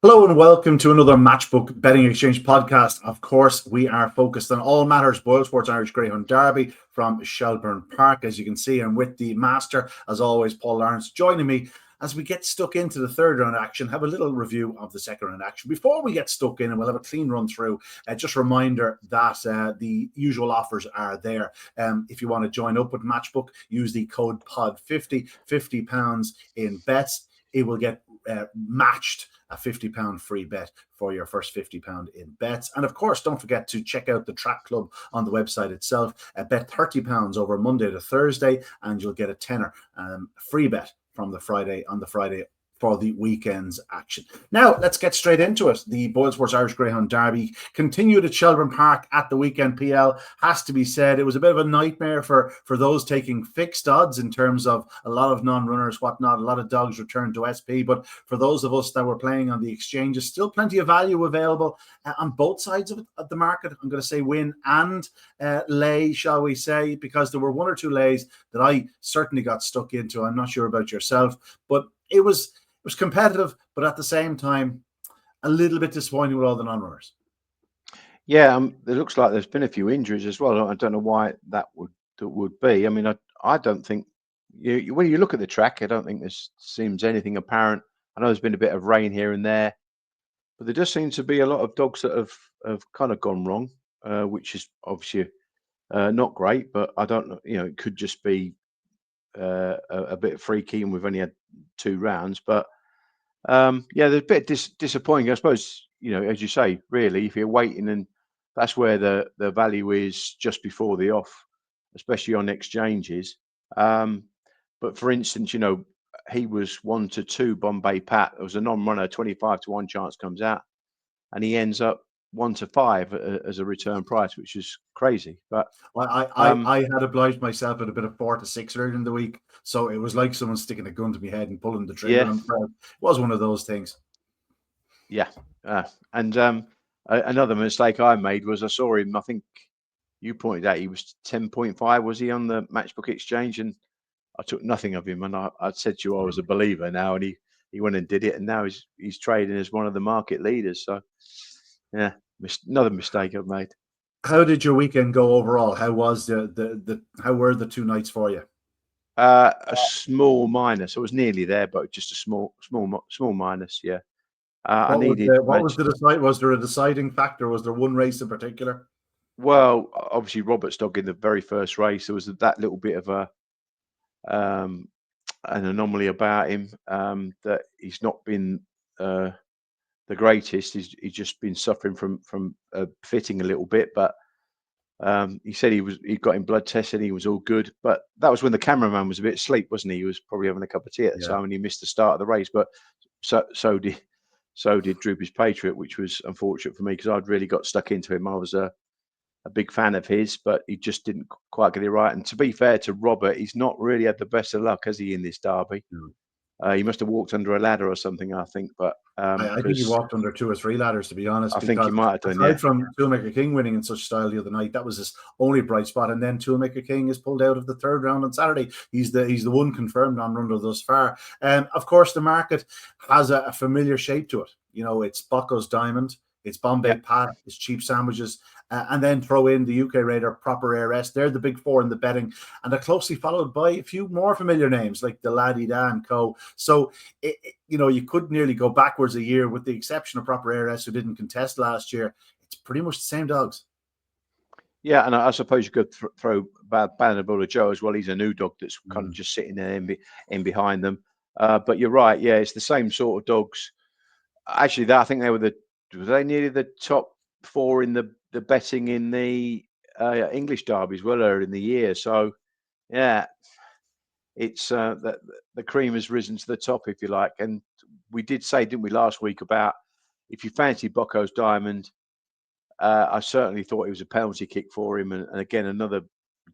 Hello and welcome to another Matchbook Betting Exchange podcast. Of course, we are focused on all matters Boyle Sports Irish Greyhound Derby from Shelbourne Park. As you can see, I'm with the master, as always, Paul Lawrence, joining me as we get stuck into the third round action, have a little review of the second round action. Before we get stuck in, and we'll have a clean run through, just a reminder that the usual offers are there. If you want to join up with Matchbook, use the code POD50, £50 in bets. It will get matched a £50 free bet for your first £50 in bets. And of course, don't forget to check out the Track Club on the website itself. Bet £30 over Monday to Thursday, and you'll get a tenner free bet from the Friday for the weekend's action. Now, let's get straight into it. The Boyle Sports Irish Greyhound Derby continued at Shelbourne Park at the weekend PL. Has to be said, it was a bit of a nightmare for those taking fixed odds in terms of a lot of non-runners, whatnot. A lot of dogs returned to SP, but for those of us that were playing on the exchanges, still plenty of value available on both sides of the market. I'm going to say win and lay, shall we say, because there were one or two lays that I certainly got stuck into. I'm not sure about yourself, but it was competitive, but at the same time, a little bit disappointing with all the non-runners. Yeah, it looks like there's been a few injuries as well. I don't know why that would be. I mean, I don't think when you look at the track, I don't think there seems anything apparent. I know there's been a bit of rain here and there, but there does seem to be a lot of dogs that have kind of gone wrong, which is obviously not great. But I don't know. It could just be a bit freaky, and we've only had 2 rounds, but. Yeah, there's a bit disappointing, I suppose. As you say, really, if you're waiting, and that's where the value is just before the off, especially on exchanges. But for instance, he was 1-2 Bombay Pat. It was a non-runner, 25-1 chance comes out, and he ends up 1-5 as a return price, which is crazy. But I had obliged myself at a bit of 4-6 earlier in the week, so it was like someone sticking a gun to my head and pulling the trigger. yeah, It was one of those things. yeah, and another mistake I made was I saw him. I think you pointed out he was 10.5. Was he on the Matchbook Exchange? And I took nothing of him. And I said to you I was a believer now, and he went and did it, and now he's trading as one of the market leaders. So yeah, another mistake I've made. How did your weekend go overall? How was how were the 2 nights for you? A small minus. I was nearly there, but just a small minus. Yeah. Was there a deciding factor? Was there one race in particular? Well, obviously Robert's dog in the very first race, there was that little bit of an anomaly about him, that he's not been the greatest. He's just been suffering from fitting a little bit, but he said he got him blood tested, he was all good. But that was when the cameraman was a bit asleep, wasn't he? He was probably having a cup of tea at the time, and he missed the start of the race. But so did Droopy's Patriot, which was unfortunate for me because I'd really got stuck into him. I was a big fan of his, but he just didn't quite get it right. And to be fair to Robert, he's not really had the best of luck, has he, in this derby? No. He must have walked under a ladder or something, I think. But I think he walked under 2 or 3 ladders, to be honest. I think he might have done. Aside from Toolmaker King winning in such style the other night, that was his only bright spot. And then Toolmaker King is pulled out of the third round on Saturday. He's the one confirmed on runner thus far. Of course, the market has a familiar shape to it. It's Bucco's Diamond, it's Bombay Pat, it's Cheap Sandwiches, and then throw in the UK Raider, Proper ARS. They're the big 4 in the betting, and they're closely followed by a few more familiar names like the Laddie Da and Co. So, you could nearly go backwards a year, with the exception of Proper ARS, who didn't contest last year. It's pretty much the same dogs. Yeah, and I suppose you could throw Bannerbuller Joe as well. He's a new dog that's kind of just sitting there in behind them. But you're right. Yeah, it's the same sort of dogs. Actually, I think were they nearly the top 4 in the betting in the English derbies earlier in the year. So yeah, it's the cream has risen to the top, if you like. And we did say, didn't we, last week, about if you fancy Bocco's Diamond, I certainly thought it was a penalty kick for him. And again, another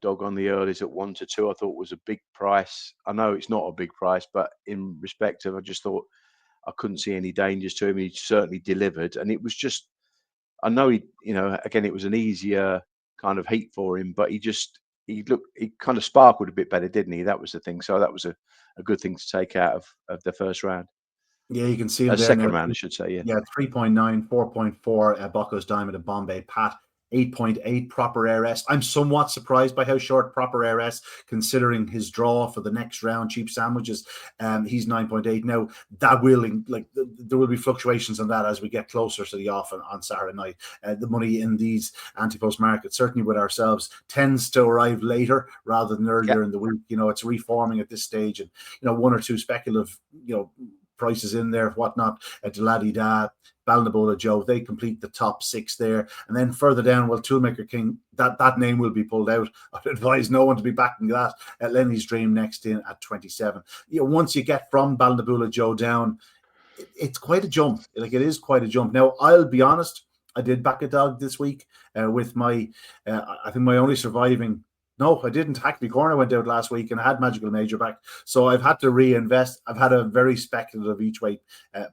dog on the earlies at 1-2, I thought was a big price. I know it's not a big price, but in respect of, I just thought I couldn't see any dangers to him. He certainly delivered, and it was just, I know again, it was an easier kind of heat for him, but he kind of sparkled a bit better, didn't he? That was the thing. So that was a good thing to take out of the first round. Yeah, you can see him there second now. round, I should say. Yeah. Yeah, 3.9, 4.4 Bucco's Diamond and Bombay Pat. 8.8 Proper Heiress. I'm somewhat surprised by how short Proper Heiress, considering his draw for the next round, Cheap Sandwiches. He's 9.8. Now, that will, there will be fluctuations on that as we get closer to the off on Saturday night. The money in these anti-post markets, certainly with ourselves, tends to arrive later rather than earlier in the week. It's reforming at this stage, and, one or two speculative, prices in there, whatnot, Deladida, Balnabola Joe, they complete the top 6 there. And then further down, Toolmaker King, that name will be pulled out. I'd advise no one to be backing that. Lenny's Dream next in at 27. Once you get from Balnabola Joe down, it's quite a jump. It is quite a jump. Now, I'll be honest, I did back a dog this week with my, I think my only surviving. No, I didn't. Hackney Corner went out last week and I had Magical Major back. So I've had to reinvest. I've had a very speculative each way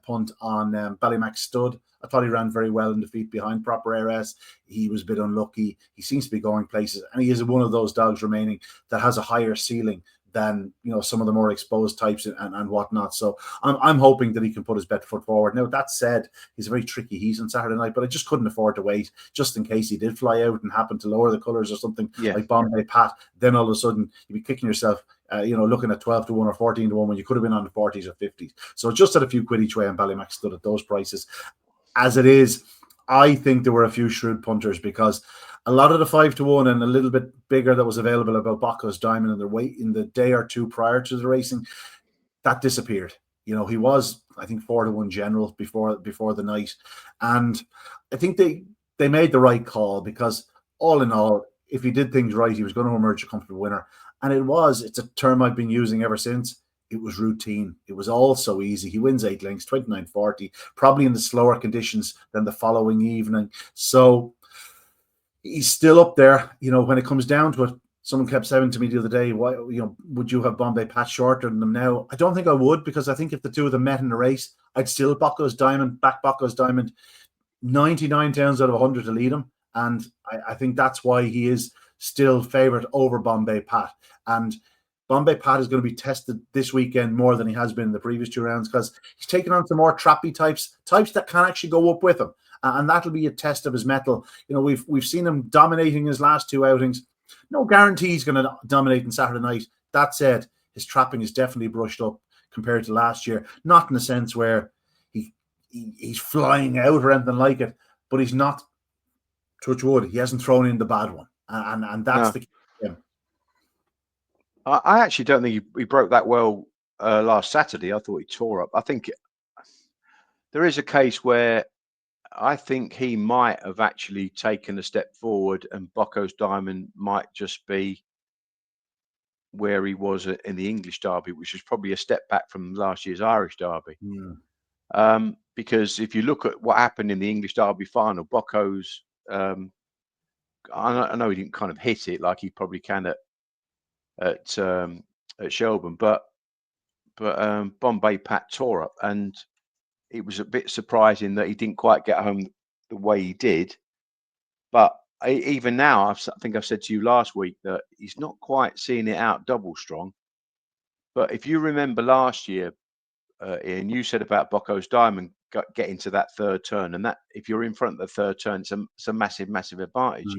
punt on Ballymac Stud. I thought he ran very well in defeat behind Proper Heiress. He was a bit unlucky. He seems to be going places. And he is one of those dogs remaining that has a higher ceiling than some of the more exposed types and whatnot. So I'm hoping that he can put his best foot forward. Now, that said, he's a very tricky heat on Saturday night, but I just couldn't afford to wait just in case he did fly out and happen to lower the colours or something like Bombay Pat. Then all of a sudden you'd be kicking yourself, looking at 12 to 1 or 14 to 1 when you could have been on the 40s or 50s. So just at a few quid each way, and Ballymac Stood at those prices. As it is, I think there were a few shrewd punters because a lot of the 5 to 1 and a little bit bigger that was available about Bocco's Diamond and their weight in the day or two prior to the racing, that disappeared. He was, I think, 4 to 1 general before the night. And I think they made the right call because all in all, if he did things right, he was going to emerge a comfortable winner. And it's a term I've been using ever since. It was routine. It was all so easy. He wins 8 lengths, 29.40, probably in the slower conditions than the following evening. So he's still up there, when it comes down to it. Someone kept saying to me the other day, why, would you have Bombay Pat shorter than them now? I don't think I would, because I think if the two of them met in the race, I'd still back Bocco's Diamond 99 times out of 100 to lead him. And I think that's why he is still favourite over Bombay Pat. And Bombay Pat is going to be tested this weekend more than he has been in the previous 2 rounds because he's taken on some more trappy types that can actually go up with him. And that'll be a test of his mettle. We've seen him dominating his last 2 outings. No guarantee he's going to dominate on Saturday night. That said, his trapping is definitely brushed up compared to last year. Not in the sense where he's flying out or anything like it, but he's not, touch wood, he hasn't thrown in the bad one. And that's the key to him. I actually don't think he broke that well last Saturday. I thought he tore up. I think there is a case where I think he might have actually taken a step forward and Bocco's Diamond might just be where he was in the English Derby, which is probably a step back from last year's Irish Derby. Because if you look at what happened in the English Derby final, Bocco's, I know he didn't kind of hit it like he probably can at Shelbourne, but Bombay Pat tore up, and it was a bit surprising that he didn't quite get home the way he did. But even now, I think I said to you last week that he's not quite seeing it out double strong. But if you remember last year, Ian, you said about Bocco's Diamond getting to that 3rd turn, and that if you're in front of the 3rd turn, it's a massive, massive advantage.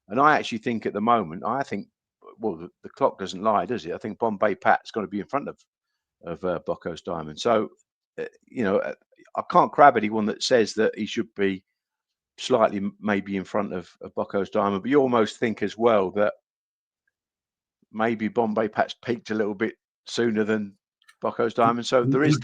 And I actually think at the moment, the clock doesn't lie, does it? I think Bombay Pat's going to be in front of Bocco's Diamond. So, I can't grab anyone that says that he should be slightly maybe in front of Bocco's Diamond, but you almost think as well that maybe Bombay Pat's peaked a little bit sooner than Bocco's Diamond. So there is.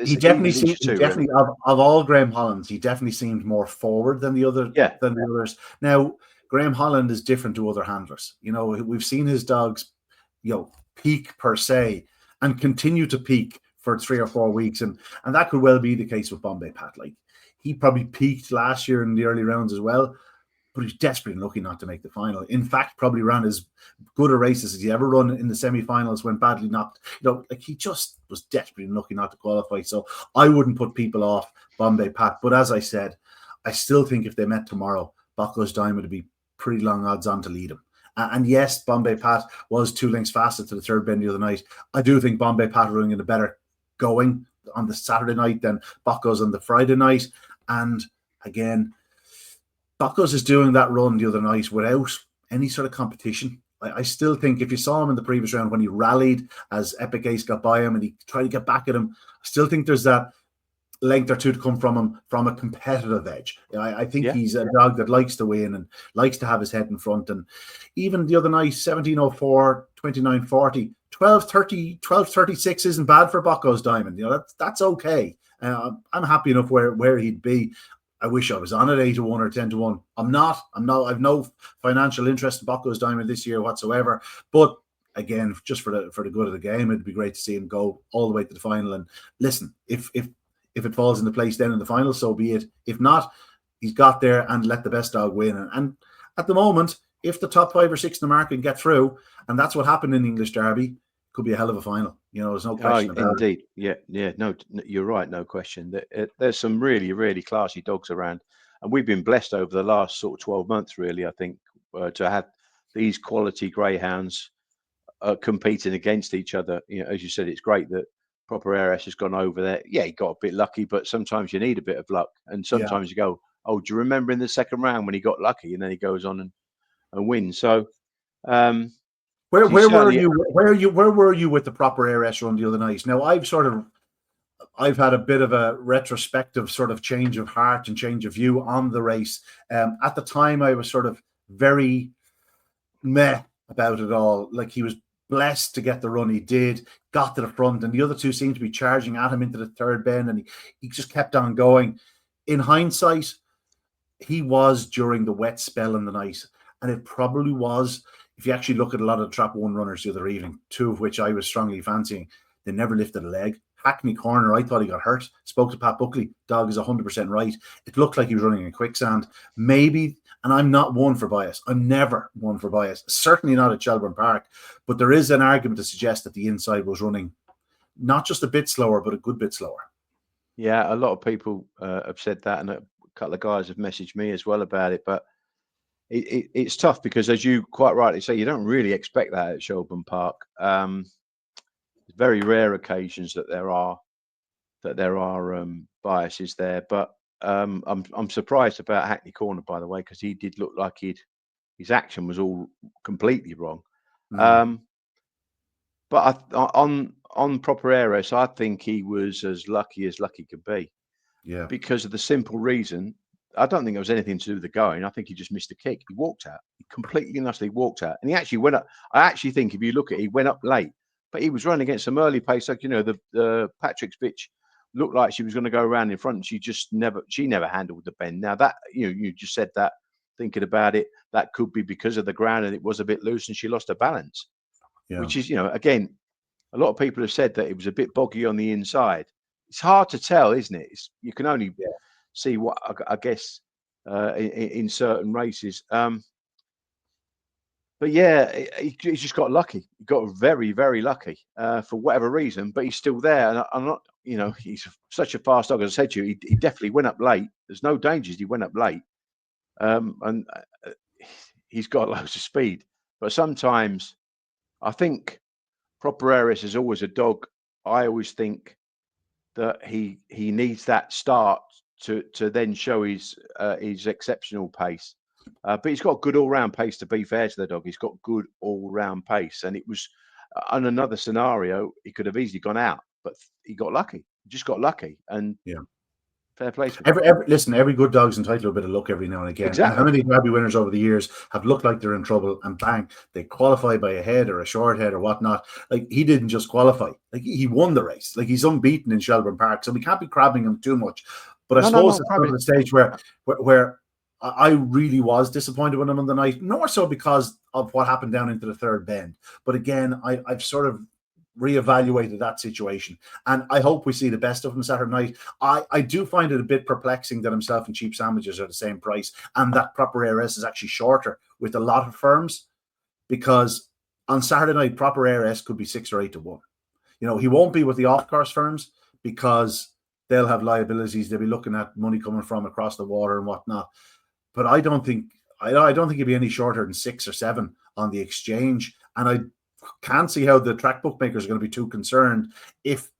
He definitely of all Graham Hollands, he definitely seemed more forward than the others. Now, Graham Holland is different to other handlers. We've seen his dogs, peak per se and continue to peak for 3 or 4 weeks, and that could well be the case with Bombay Pat. Like, he probably peaked last year in the early rounds as well, but he's desperately lucky not to make the final. In fact, probably ran as good a race as he ever run in the semi-finals when badly knocked. He just was desperately lucky not to qualify. So I wouldn't put people off Bombay Pat. But as I said, I still think if they met tomorrow, Bocco's Diamond would be pretty long odds on to lead him. And yes, Bombay Pat was 2 lengths faster to the 3rd bend the other night. I do think Bombay Pat running in a better going, on the Saturday night, then Boccos on the Friday night. And again, Boccos is doing that run the other night without any sort of competition. I still think if you saw him in the previous round when he rallied as Epic Ace got by him and he tried to get back at him, I still think there's that length or two to come from him from a competitive edge. I think he's a dog that likes to win and likes to have his head in front. And even the other night, 1704, 2940, 1230, 1236 isn't bad for Boccos Diamond. That's okay. I'm happy enough where he'd be. I wish I was on at 8-1 or 10-1. I'm not. I've no financial interest in Boccos Diamond this year whatsoever. But again, just for the good of the game, it'd be great to see him go all the way to the final. And listen, if it falls into place then in the final, so be it. If not, he's got there and let the best dog win. And at the moment, if the top 5 or 6 in the market get through, and that's what happened in the English Derby, could be a hell of a final. There's no question about it. Indeed. Yeah. No, you're right. No question. There's some really, really classy dogs around. And we've been blessed over the last sort of 12 months, really, I think, to have these quality greyhounds competing against each other. As you said, it's great that Proper Heiress has gone over there. Yeah, he got a bit lucky, but sometimes you need a bit of luck. And sometimes you go, oh, do you remember in the second round when he got lucky? And then he goes on and wins. So, where were you? Where were you with the Proper Heiress run the other night? Now, I've had a bit of a retrospective sort of change of heart and change of view on the race. At the time, I was sort of very meh about it all. Like, he was blessed to get the run he did, got to the front, and the other two seemed to be charging at him into the third bend, and he just kept on going. In hindsight, he was during the wet spell in the night, and it probably was. If you actually look at a lot of the Trap 1 runners the other evening, 2 of which I was strongly fancying, they never lifted a leg. Hackney Corner, I thought he got hurt. Spoke to Pat Buckley. Dog is 100% right. It looked like he was running in quicksand. Maybe, and I'm not one for bias. I'm never one for bias. Certainly not at Shelbourne Park. But there is an argument to suggest that the inside was running not just a bit slower, but a good bit slower. Yeah, a lot of people have said that, and a couple of guys have messaged me as well about it. But it's tough because, as you quite rightly say, you don't really expect that at Shelbourne Park. Very rare occasions that there are biases there, but I'm surprised about Hackney Corner, by the way, because he did look like his action was all completely wrong. But on Proper Heiress, I think he was as lucky could be. Yeah, because of the simple reason. I don't think it was anything to do with the going. I think he just missed a kick. He walked out. He completely and utterly walked out. And he actually went up. I actually think if you look at it, he went up late. But he was running against some early pace. Like, the Patrick's bitch looked like she was going to go around in front. She never handled the bend. Now that, you just said that, thinking about it, that could be because of the ground and it was a bit loose and she lost her balance. Yeah. Which is, again, a lot of people have said that it was a bit boggy on the inside. It's hard to tell, isn't it? You can only see what I guess in certain races. But yeah, he just got lucky. He got very, very lucky for whatever reason. But he's still there, and I'm not. He's such a fast dog. As I said to you, he definitely went up late. There's no dangers. He went up late, and he's got loads of speed. But sometimes, I think Proper Heiress is always a dog. I always think that he needs that start to then show his exceptional pace. But he's got good all-round pace, to be fair to the dog. He's got good all-round pace. And it was, on another scenario, he could have easily gone out, but he got lucky. He just got lucky. And fair play to him. Listen, every good dog's entitled to a bit of luck every now and again. Exactly. And how many Derby winners over the years have looked like they're in trouble and bang, they qualify by a head or a short head or whatnot. Like, he didn't just qualify. Like, he won the race. Like, he's unbeaten in Shelbourne Park. So we can't be crabbing him too much. But I suppose it's at the stage where I really was disappointed with him on the night, more so because of what happened down into the third bend. But again, I've sort of reevaluated that situation, and I hope we see the best of him Saturday night. I do find it a bit perplexing that himself and Cheap Sandwiches are the same price, and that Proper Heiress is actually shorter with a lot of firms, because on Saturday night, Proper Heiress could be 6 or 8-1. He won't be with the off-course firms because they'll have liabilities. They'll be looking at money coming from across the water and whatnot. But I don't think he'd be any shorter than 6 or 7 on the exchange. And I can't see how the track bookmakers are going to be too concerned if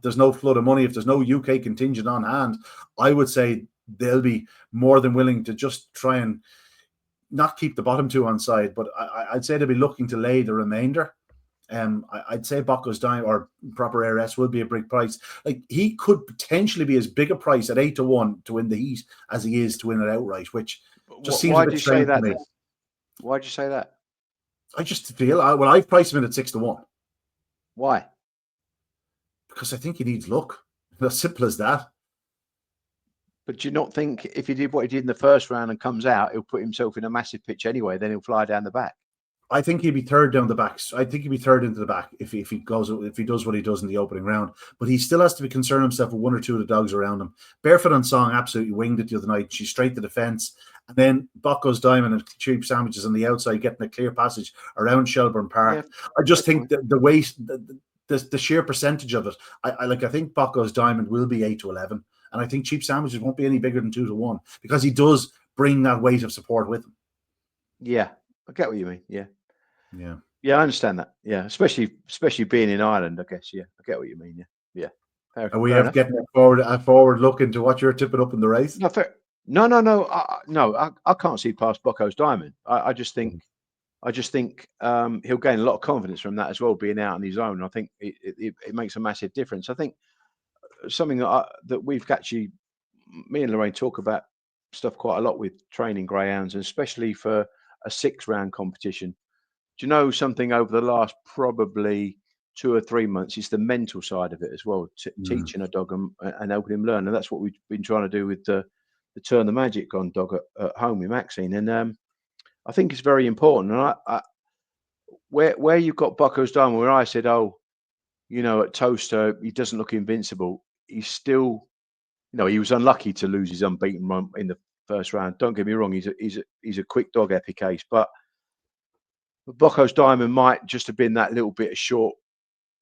there's no flood of money, if there's no UK contingent on hand, I would say they'll be more than willing to just try and not keep the bottom two on side, but I'd say they'll be looking to lay the remainder. I'd say Bocco's Diamond or Proper ARS will be a big price. Like, he could potentially be as big a price at 8-1 to win the heat as he is to win it outright, which just seems a bit strange to me. Why'd you say that? I just feel, I've priced him in at 6-1. Why? Because I think he needs luck. As simple as that. But do you not think if he did what he did in the first round and comes out, he'll put himself in a massive pitch anyway, then he'll fly down the back? I think he'd be third down the back. I think he'd be third into the back if he does what he does in the opening round. But he still has to be concerned himself with one or two of the dogs around him. Barefoot on Song absolutely winged it the other night. She's straight to the fence. And then Bocco's Diamond and Cheap Sandwiches on the outside, getting a clear passage around Shelbourne Park. Yeah, I just think the weight, the sheer percentage of it, I think Bocco's Diamond will be 8-11. And I think Cheap Sandwiches won't be any bigger than 2-1 because he does bring that weight of support with him. Yeah, I get what you mean. Yeah. Yeah. Yeah, I understand that. Yeah, especially being in Ireland, I guess. Yeah, I get what you mean. Yeah. Are we ever getting a forward look into what you're tipping up in the race? No, fair. No. I can't see past Bocco's Diamond. I just think he'll gain a lot of confidence from that as well, being out on his own. I think it makes a massive difference. I think something that we've actually, me and Lorraine talk about stuff quite a lot with training greyhounds, and especially for a 6-round competition. Do you know something over the last probably 2 or 3 months? It's the mental side of it as well, teaching a dog and helping him learn. And that's what we've been trying to do with the Turn the Magic on dog at home with Maxine. And I think it's very important. And where you've got Bocco's Diamond, where I said, at Toaster, he doesn't look invincible. He's still, he was unlucky to lose his unbeaten run in the first round. Don't get me wrong, he's a quick dog, epic ace, but Bocco's Diamond might just have been that little bit short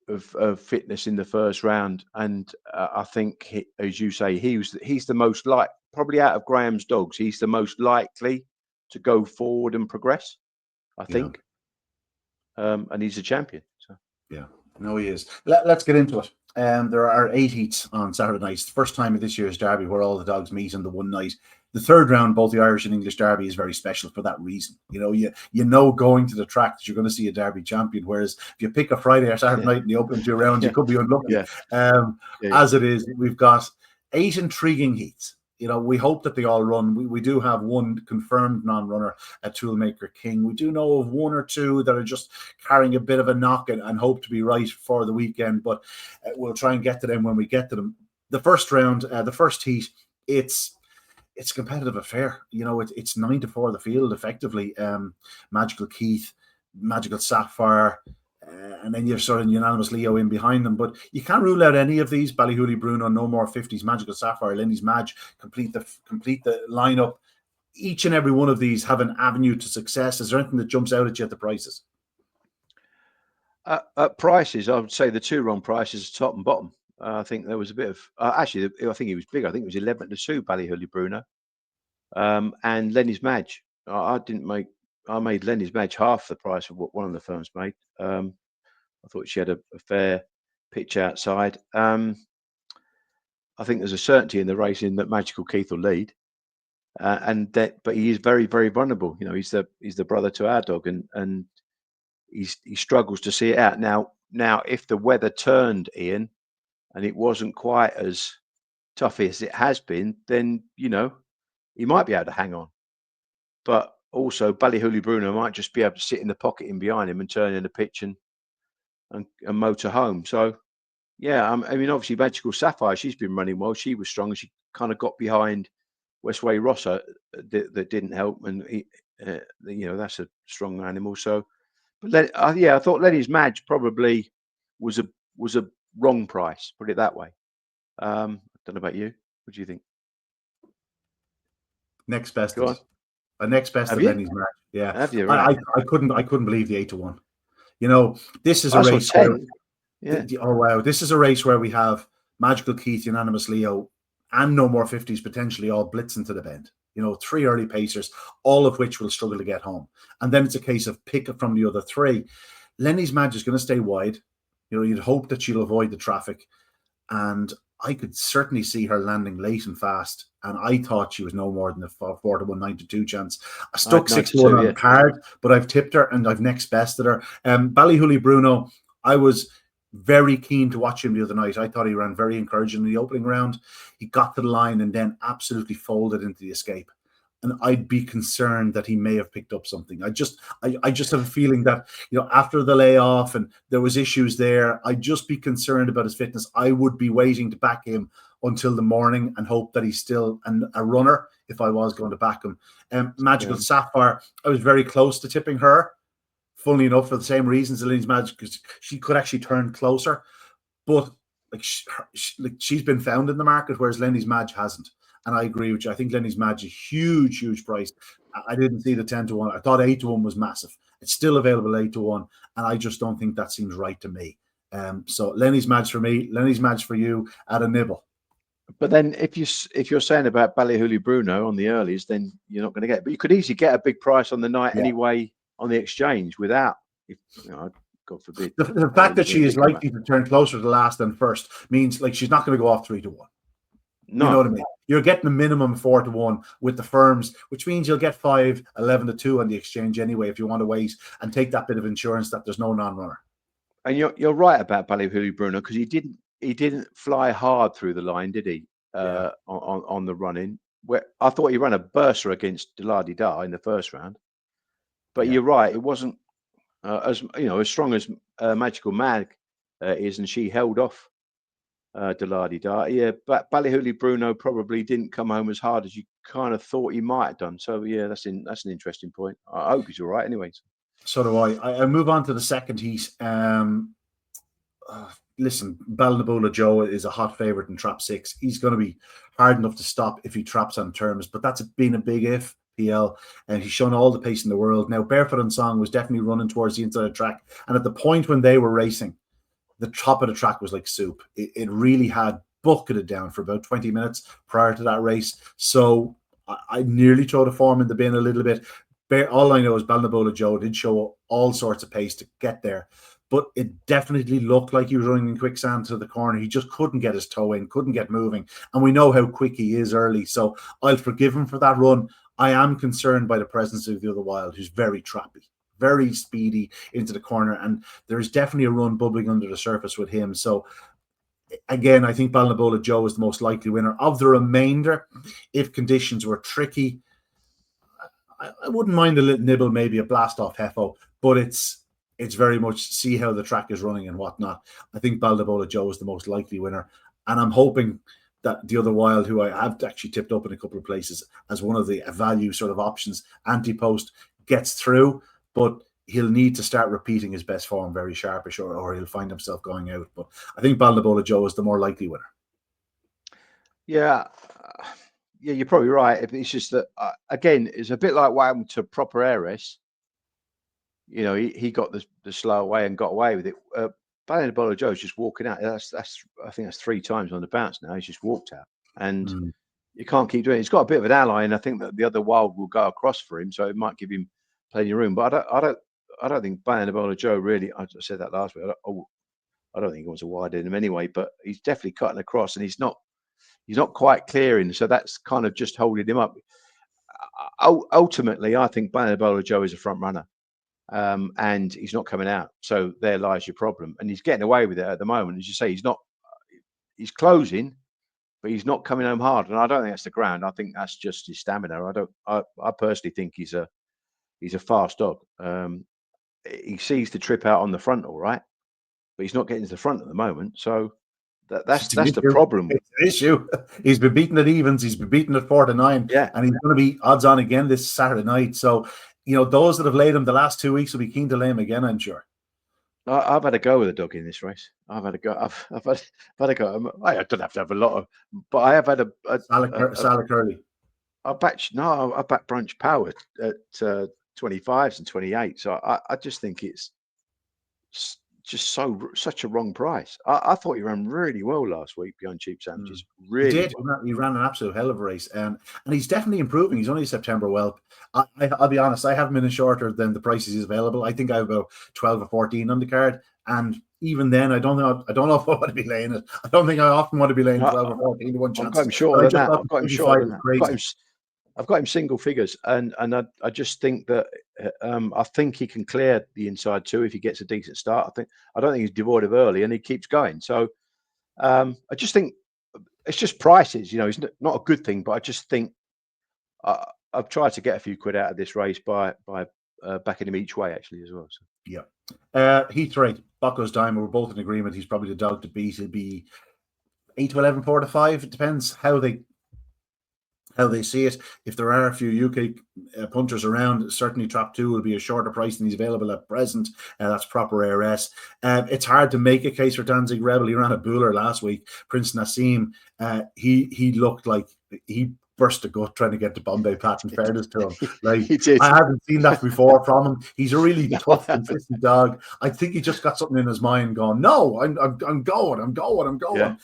of fitness in the first round, and I think, as you say, he's the most probably out of Graham's dogs, he's the most likely to go forward and progress, I think. And he's a champion. So. Yeah, no, he is. Let's get into it. There are 8 heats on Saturday night. It's the first time of this year's Derby where all the dogs meet in the one night. The third round, both the Irish and English Derby, is very special for that reason. You know going to the track that you're going to see a Derby champion, whereas if you pick a Friday or Saturday night in the opening 2 rounds, you could be unlucky. As it is, we've got 8 intriguing heats. We hope that they all run. We do have one confirmed non-runner at Toolmaker King. We do know of 1 or 2 that are just carrying a bit of a knock and hope to be right for the weekend, but we'll try and get to them when we get to them. The first round, the first heat, it's a competitive affair. It's 9-4 the field, effectively. Magical Keith, Magical Sapphire, and then you've sort of Unanimous Leo in behind them. But you can't rule out any of these. Ballyhooly Bruno, No More 50s, Magical Sapphire, Lindy's Madge, complete the lineup. Each and every one of these have an avenue to success. Is there anything that jumps out at you at the prices? At prices, I would say the 2 wrong prices, top and bottom. I think there was a bit of I think he was big. I think it was 11-2 Ballyhooly Bruno, and Lenny's Madge. I made Lenny's Madge half the price of what one of the firms made. I thought she had a fair pitch outside. I think there's a certainty in the racing that Magical Keith will lead, but he is very, very vulnerable. He's the brother to our dog, and he struggles to see it out. Now, if the weather turned, Ian, and it wasn't quite as tough as it has been, then, he might be able to hang on. But also, Ballyhooly Bruno might just be able to sit in the pocket in behind him and turn in the pitch and motor home. So, yeah, obviously, Magical Sapphire, she's been running well. She was strong. She kind of got behind Westway Rossa. That didn't help. And, that's a strong animal. So, but I thought Lenny's Madge probably was a wrong price, put it that way. I don't know about you. What do you think? Next best. Next best to Lenny's Madge. Yeah. Have you? Right. I couldn't believe the 8-1. This is a race. This is a race where we have Magical Keith, Unanimous Leo, and No More 50s potentially all blitzing to the bend. 3 early pacers, all of which will struggle to get home. And then it's a case of pick it from the other 3. Lenny's Madge is going to stay wide. You'd hope that she'll avoid the traffic. and I could certainly see her landing late and fast. And I thought she was no more than a 4-1, 9-2 chance. I stuck 6-1 on the card, but I've tipped her and I've next bested her. Ballyhooly Bruno, I was very keen to watch him the other night. I thought he ran very encouraging in the opening round. He got to the line and then absolutely folded into the escape. And I'd be concerned that he may have picked up something. I just have a feeling that, after the layoff and there was issues there, I'd just be concerned about his fitness. I would be waiting to back him until the morning and hope that he's still a runner if I was going to back him. Magical Sapphire, I was very close to tipping her, funnily enough, for the same reasons as Lenny's Magic, because she could actually turn closer. But she's been found in the market, whereas Lenny's Madge hasn't. And I agree with you. I think Lenny's Madge is a huge, huge price. I didn't see the 10-1. I thought 8-1 was massive. It's still available 8-1, and I just don't think that seems right to me. So Lenny's Madge for me, Lenny's Madge for you at a nibble. But then if you're saying about Ballyhooly Bruno on the earlies, then you're not going to get it. But you could easily get a big price on the night anyway on the exchange without, God forbid. The fact that she is likely to turn closer to last than first means she's not going to go off 3-1. No. You know what I mean? You're getting a minimum 4-1 with the firms, which means you'll get 5-11-2 on the exchange anyway if you want to wait and take that bit of insurance that there's no non-runner. And you're right about Ballyhooly Bruno, because he didn't fly hard through the line, did he? On the run-in, where I thought he ran a burster against Da in the first round. But you're right, it wasn't as strong as Magical Mag is, and she held off Da. Yeah, but Ballyhooly Bruno probably didn't come home as hard as you kind of thought he might have done. So yeah, that's an interesting point. I hope he's all right anyways. So do I. I move on to the second heat. Listen, Balnabola Joe is a hot favourite in trap 6. He's going to be hard enough to stop if he traps on terms, but that's been a big if, PL, and he's shown all the pace in the world. Now, Barefoot and Song was definitely running towards the inside of the track, and at the point when they were racing, the top of the track was like soup. It really had bucketed down for about 20 minutes prior to that race. So I nearly throw the form in the bin a little bit. All I know is Balnabola Joe did show all sorts of pace to get there, but it definitely looked like he was running in quicksand to the corner. He just couldn't get his toe in, couldn't get moving. And we know how quick he is early, so I'll forgive him for that run. I am concerned by the presence of the other Wild, who's very trappy, very speedy into the corner, and there's definitely a run bubbling under the surface with him. So again, I think Balnabola Joe is the most likely winner. Of the remainder, if conditions were tricky, I wouldn't mind a little nibble, maybe a blast off Hefo, but it's very much see how the track is running and whatnot. I think Balnabola Joe is the most likely winner, and I'm hoping that the other Wild, who I have actually tipped up in a couple of places as one of the value sort of options, Antipost, gets through, but he'll need to start repeating his best form very sharpish, or he'll find himself going out. But I think Balnabola Joe is the more likely winner. Yeah, you're probably right. It's just that, again, it's a bit like what happened to Proper Heiress. He got the slow away and got away with it. Balnabola Joe's just walking out. I think that's 3 times on the bounce now. He's just walked out, and you can't keep doing it. He's got a bit of an ally, and I think that the other Wild will go across for him, so it might give him plenty of room. But I don't think Balnabola Joe really. I said that last week. I don't think he wants a wide in him anyway. But he's definitely cutting across, and he's not quite clearing. So that's kind of just holding him up. Ultimately, I think Balnabola Joe is a front runner. And he's not coming out. So there lies your problem. And he's getting away with it at the moment. As you say, he's closing, but he's not coming home hard. And I don't think that's the ground. I think that's just his stamina. I personally think he's a fast dog. He sees the trip out on the front, all right, but he's not getting to the front at the moment. So that's the problem. It's an issue. He's been beaten at evens. He's been beaten at 4-9. Yeah. And he's going to be odds on again this Saturday night. So, those that have laid him the last 2 weeks will be keen to lay him again, I'm sure. I've had a go with a dog in this race. I've had a go. I've had a go. I don't have to have a lot of, but I have had a Salah Curley. I backed Brunch Power at 25s and 28. So I just think it's just such a wrong price. I thought he ran really well last week behind Cheap Sandwiches. Really, he did. Well. He ran an absolute hell of a race, and he's definitely improving. He's only a September whelp. I'll be honest. I haven't been shorter than the prices he's available. I think I have about 12 or 14 on the card. And even then, I don't know if I want to be laying it. I don't think I often want to be laying 12 or 14 to 1 chance. I've got him shorter than that. I've got him single figures, and I just think that I think he can clear the inside two if he gets a decent start. I don't think he's devoid of early, and he keeps going. So I just think it's just prices. It's not a good thing, but I just think I've tried to get a few quid out of this race by backing him each way actually as well. So. Yeah. Heath Rate, Bucco's Diamond, we're both in agreement. He's probably the dog to beat. He'll be 8 to 11, 4 to 5. It depends how they see it. If there are a few UK punters around, certainly Trap 2 will be a shorter price than he's available at present. That's proper ARS. It's hard to make a case for Danzig Rebel. He ran a booler last week. Prince Nassim, he looked like he burst a gut trying to get to Bombay Pat, in fairness to him. Like, I haven't seen that before from him. He's a really tough, consistent dog. I think he just got something in his mind going, no, I'm going. Yeah.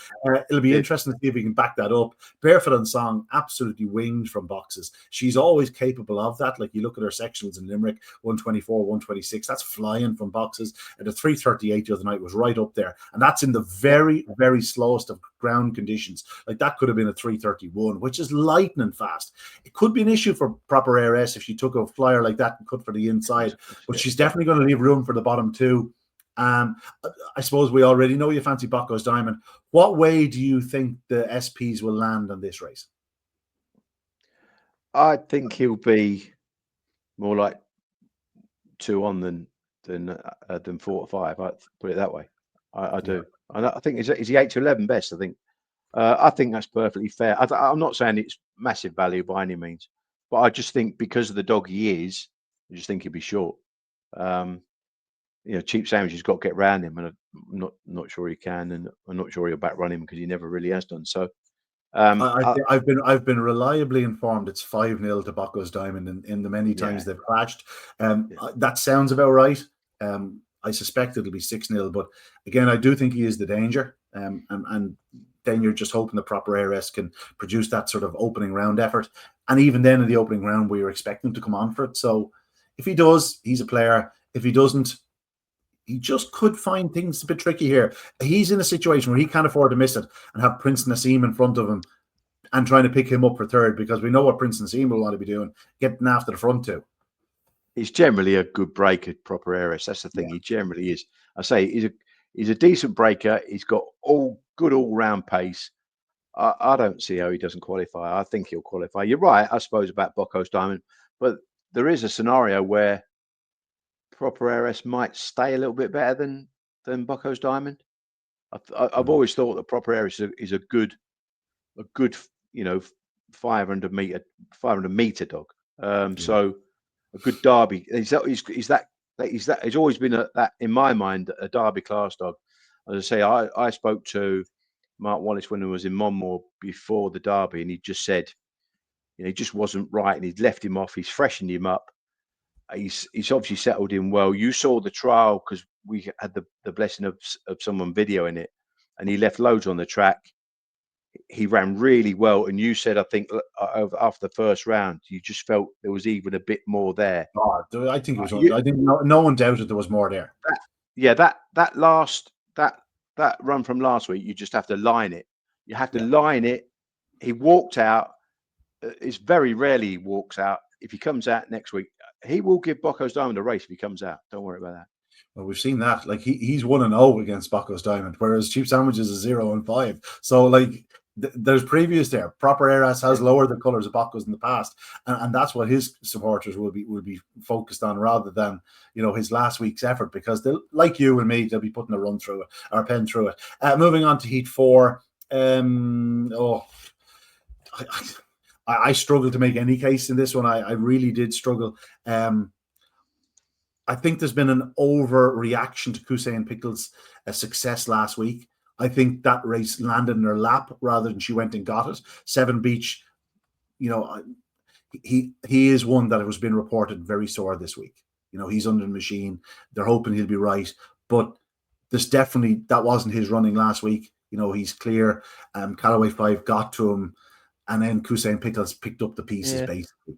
It'll be interesting to see if he can back that up. Barefoot on Song, absolutely winged from boxes. She's always capable of that. Like, you look at her sectionals in Limerick, 124, 126, that's flying from boxes. And the 338 the other night was right up there. And that's in the very, very slowest of ground conditions. Like, that could have been a 331, which is lightning fast. It could be an issue for proper ARS if she took a flyer like that and cut for the inside, but she's definitely going to leave room for the bottom two. I suppose we already know you fancy Bucco's Diamond. What way do you think the SPs will land on this race? I think he'll be more like 2 on than 4 or 5. I put it that way. I do. And I think is he 8 to 11 best? I think that's perfectly fair. I'm not saying it's massive value by any means, but I just think because of the dog he is, I just think he'd be short. Cheap Sandwich's got to get round him, and I'm not sure he can, and I'm not sure he'll back run him because he never really has done. So I've been reliably informed it's 5-0 to Bucco's Diamond in the many times they've clashed. That sounds about right. I suspect it'll be 6-0, but again, I do think he is the danger. And then you're just hoping the proper ARS can produce that sort of opening round effort. And even then in the opening round, we were expecting him to come on for it. So if he does, he's a player. If he doesn't, he just could find things a bit tricky here. He's in a situation where he can't afford to miss it and have Prince Nassim in front of him and trying to pick him up for third, because we know what Prince Nassim will want to be doing, getting after the front two. He's generally a good breaker, proper ARS. That's the thing. Yeah. He generally is. I say he's a decent breaker. He's got good all-round pace. I don't see how he doesn't qualify. I think he'll qualify. You're right, I suppose, about Bucco's Diamond, but there is a scenario where proper ARS might stay a little bit better than Bucco's Diamond. I've always thought that proper ARS is a good 500 meter dog. So a good Derby. He's always been that in my mind a Derby class dog. As I say, I spoke to Mark Wallace when he was in Monmore before the Derby, and he just said, he just wasn't right, and he'd left him off. He's freshened him up. He's obviously settled in well. You saw the trial because we had the blessing of someone videoing it, and he left loads on the track. He ran really well, and you said, I think after the first round, you just felt there was even a bit more there. Oh, I think it was. I think no one doubted there was more there. That run from last week, you just have to line it. You have to line it. He walked out. It's very rarely he walks out. If he comes out next week, he will give Bucco's Diamond a race if he comes out. Don't worry about that. Well, we've seen that. Like he's 1-0 against Bucco's Diamond, whereas Cheap Sandwich is a 0-5. So like there's previous there. Proper ARS has lowered the colours of Bucco's in the past, and that's what his supporters will be focused on rather than his last week's effort, because they'll, like you and me, they'll be putting a run through it or a pen through it. Moving on to Heat 4. I struggled to make any case in this one. I really did struggle. I think there's been an overreaction to Hussein Pickle's success last week. I think that race landed in her lap rather than she went and got it. Seven Beach, he is one that has been reported very sore this week. He's under the machine. They're hoping he'll be right, but that wasn't his running last week. He's clear. Callaway 5 got to him, and then Hussein Pickles picked up the pieces basically.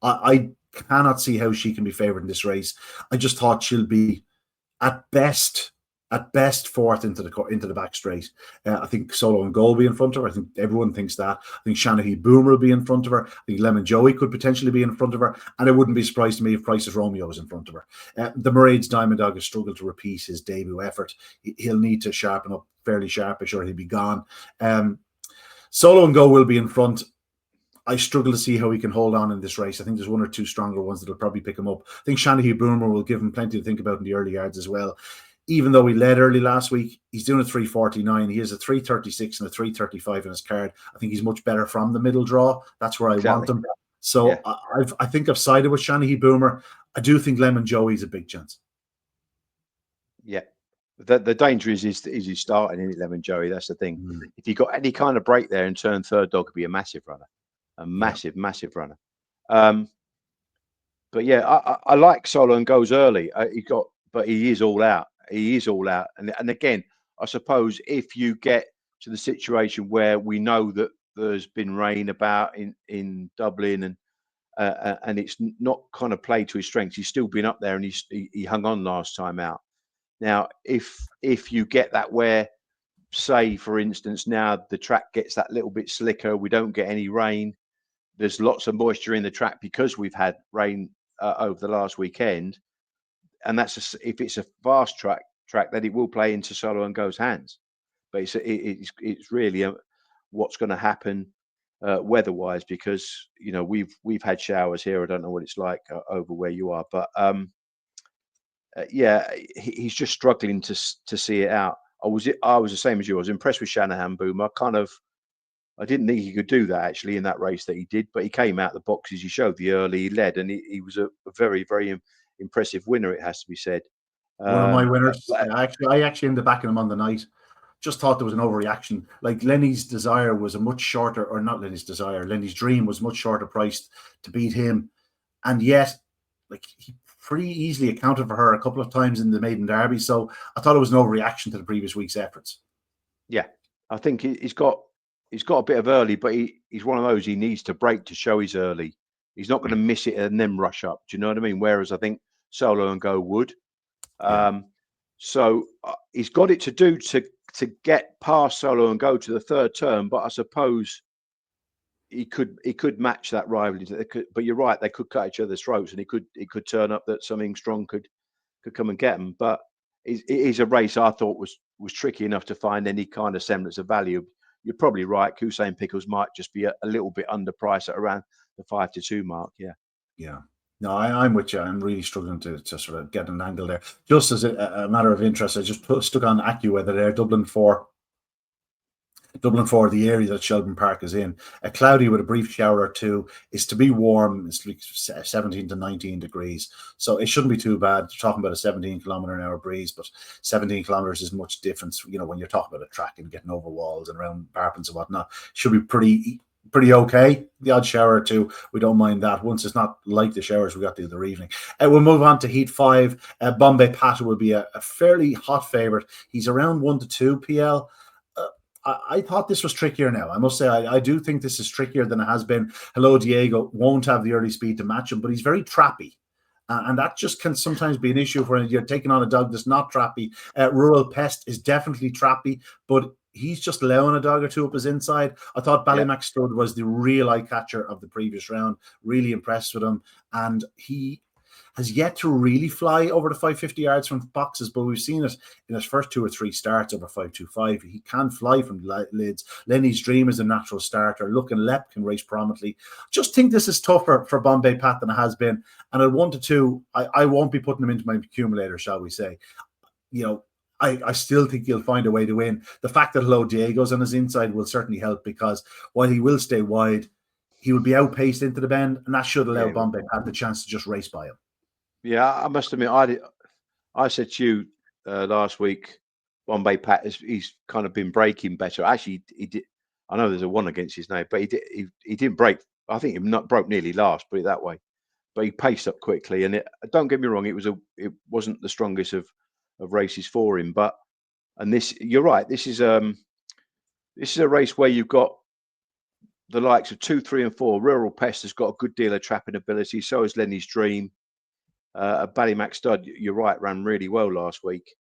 I cannot see how she can be favoured in this race. I just thought she'll be, at best, At best, fourth into the back straight. I think Solo and Goal will be in front of her. I think everyone thinks that. I think Shanahy Boomer will be in front of her. I think Lemon Joey could potentially be in front of her. And it wouldn't be surprised to me if Price's Romeo is in front of her. The Mairead's Diamond Dog has struggled to repeat his debut effort. He'll need to sharpen up fairly sharpish or he'll be gone. Solo and Go will be in front. I struggle to see how he can hold on in this race. I think there's one or two stronger ones that'll probably pick him up. I think Shanahy Boomer will give him plenty to think about in the early yards as well. Even though he led early last week, he's doing a 3:49. He has a 3:36 and a 3:35 in his card. I think he's much better from the middle draw. That's where I want him. So yeah. I think I've sided with Shanahy Boomer. I do think Lemon Joey's a big chance. Yeah. The danger is he's starting in Lemon Joey. That's the thing. If you got any kind of break there and turn third dog, could be a massive runner. A massive runner. But yeah, I like Solo and Goes early. But he is all out. He is all out. And again, I suppose if you get to the situation where we know that there's been rain about in Dublin and it's not kind of played to his strengths, he's still been up there and he hung on last time out. Now, if you get that where, say, for instance, now the track gets that little bit slicker, we don't get any rain, there's lots of moisture in the track because we've had rain over the last weekend, and if it's a fast track, then it will play into Solo and Go's hands. But it's really what's going to happen weather-wise, because we've had showers here. I don't know what it's like over where you are, but yeah, he's just struggling to see it out. I was the same as you. I was impressed with Shanahan Boomer. I didn't think he could do that actually in that race that he did, but he came out the boxes. He showed the early, he led, and he was a very, very impressive winner, it has to be said. One of my winners. I actually ended up backing him on the night. Just thought there was an overreaction. Like Lenny's Desire was a much shorter, or not Lenny's Desire, Lenny's Dream was much shorter priced to beat him. And yet, like, he pretty easily accounted for her a couple of times in the Maiden Derby. So I thought it was an overreaction to the previous week's efforts. Yeah, I think he's got a bit of early, but he's one of those, he needs to break to show he's early. He's not going to miss it and then rush up. Do you know what I mean? Whereas I think Solo and Go would. So he's got it to do to get past Solo and Go to the third turn, but I suppose he could match that rivalry. But you're right, they could cut each other's throats, and it could turn up that something strong could come and get him. But it is a race I thought was tricky enough to find any kind of semblance of value. You're probably right. Hussein Pickles might just be a little bit underpriced at around the 5-2 mark. Yeah. No, I'm with you. I'm really struggling to sort of get an angle there. Just as a matter of interest, I just stuck on AccuWeather there, Dublin 4, the area that Shelbourne Park is in. Cloudy with a brief shower or two. Is to be warm. It's like 17 to 19 degrees. So it shouldn't be too bad. You're talking about a 17-kilometre-an-hour breeze, but 17 kilometres is much difference, when you're talking about a track and getting over walls and around parapets and whatnot. Should be pretty okay. The odd shower or two, we don't mind that. Once it's not like the showers we got the other evening. We'll move on to Heat 5. Bombay Pat will be a fairly hot favourite. He's around 1 to 2 PL. I thought this was trickier now. I must say, I do think this is trickier than it has been. Hello Diego won't have the early speed to match him, but he's very trappy. And that just can sometimes be an issue when you're taking on a dog that's not trappy. Rural Pest is definitely trappy, but he's just allowing a dog or two up his inside. I thought Ballymac Stud was the real eye catcher of the previous round. Really impressed with him. And he has yet to really fly over the 550 yards from boxes, but we've seen it in his first 2 or 3 starts over 525. He can fly from lids. Lenny's Dream is a natural starter. Look and Lep can race prominently. Just think this is tougher for Bombay Pat than it has been. And at 1 to 2, I won't be putting him into my accumulator, shall we say. I still think he'll find a way to win. The fact that Hello Diego's on his inside will certainly help, because while he will stay wide, he will be outpaced into the bend, and that should allow Bombay Pat the chance to just race by him. Yeah, I must admit, I said to you last week, Bombay Pat he's kind of been breaking better. Actually, he did. I know there's a 1 against his name, but he didn't break. I think he broke nearly last, put it that way. But he paced up quickly, and don't get me wrong, it wasn't the strongest of races for him. But you're right. This is a race where you've got the likes of 2, 3, and 4. Rural Pest has got a good deal of trapping ability. So has Lenny's Dream. Ballymac Stud, you're right, ran really well last week.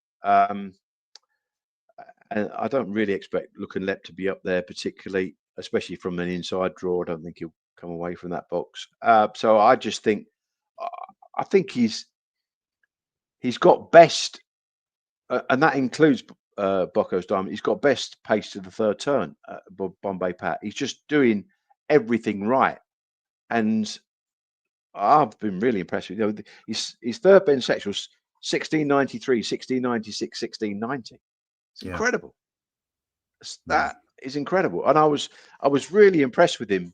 And I don't really expect Look and Lep to be up there, particularly, especially from an inside draw. I don't think he'll come away from that box. So I just think, I think he's got best, and that includes Bocco's Diamond. He's got best pace to the third turn, Bombay Pat. He's just doing everything right, and I've been really impressed with his third Ben section was 1693, 1696, 1690. It's incredible. That is incredible, and I was really impressed with him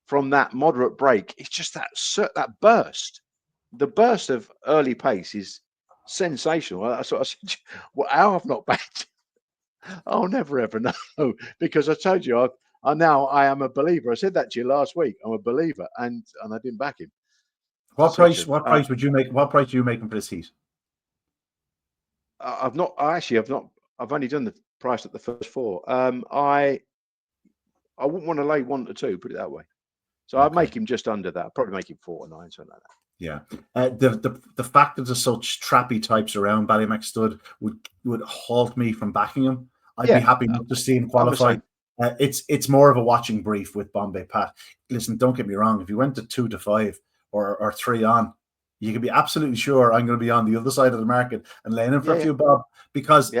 from that moderate break. It's just that burst, the burst of early pace is sensational. I sort of said, well, how I've not backed, I'll never ever know, because I told you I am a believer. I said that to you last week. I'm a believer, and I didn't back him. What price would you make? What price do you make him for this heat? I've only done the price at the first four. I wouldn't want to lay 1 to 2, put it that way. So I'd make him just under that. I'd probably make him 4 or 9, something like that. Yeah, the fact that there's such trappy types around Ballymac Stud would halt me from backing him. I'd be happy not to see him qualify. It's more of a watching brief with Bombay Pat. Listen, don't get me wrong. If you went to 2 to 5 or 3 on, you can be absolutely sure I'm going to be on the other side of the market and laying him for a few bob, because